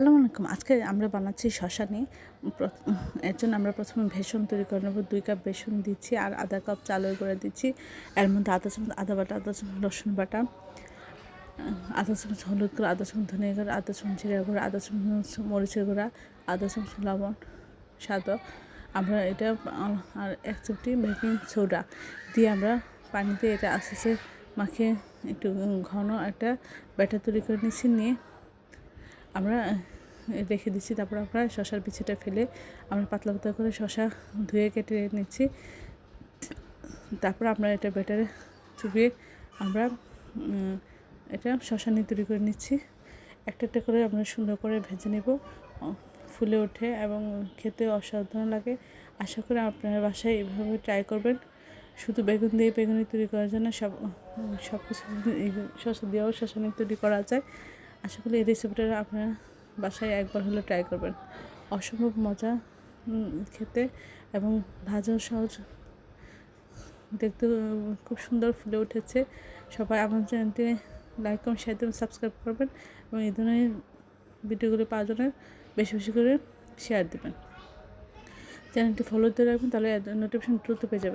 আসসালামু আলাইকুম। আজকে আমরা বানাচ্ছি শসা নিয়ে। এর জন্য আমরা প্রথমে বেসন তৈরি করে নেব। 2 কাপ বেসন দিচ্ছি আর আধা কাপ চালের গুঁড়া দিচ্ছি। এর মধ্যে আধা চামচ আদা বাটা, আধা চামচ রসুন বাটা, আধা চামচ হলুদ গুঁড়া, আধা চামচ ধনিয়া গুঁড়া, আধা চামচ জিরা গুঁড়া, আধা চামচ মরিচের গুঁড়া, আধা চামচ লবণ স্বাদ। আমরা এটা আর 1 চিমটি বেকিং সোডা দিয়ে আমরা পানিতে এটা আস্তে আস্তে মাখিয়ে একটু ঘন একটা ব্যাটার তৈরি করে নিয়ে আমরা রেখে দিচ্ছি। তারপর আমরা শসার বিচিটা ফেলে আমরা পাতলা পাতলা করে শসা ধুয়ে কেটে নিচ্ছি। তারপর আমরা এটা ব্যাটারে চুবিয়ে আমরা এটা শসা নিয়ে তৈরি করে নিচ্ছি। একটা একটা করে আমরা সুন্দর করে ভেজে নেব, ফুলে ওঠে এবং খেতে অসাধারণ লাগে। আশা করি আপনার বাসায় এভাবে ট্রাই করবেন। শুধু বেগুন দিয়ে বেগুনি তৈরি করার জন্য সব কিছু শসা দিয়েও শসা নিয়ে তৈরি করা যায়। আশা করি এই রেসিপিটা আপনারা বাসায় একবার হলে ট্রাই করবেন। অসম্ভব মজা খেতে এবং ভাজাও সহজ, দেখতে খুব সুন্দর ফুলে উঠেছে। সবাই আমার চ্যানেলটি লাইক কমেন্ট শেয়ার দেবেন, সাবস্ক্রাইব করবেন এবং এই ধরনের ভিডিওগুলো পাওয়ার জন্য বেশি বেশি করে শেয়ার দেবেন। চ্যানেলটি ফলো দিয়ে রাখবেন, তাহলে নোটিফিকেশন দ্রুত পেয়ে যাবেন।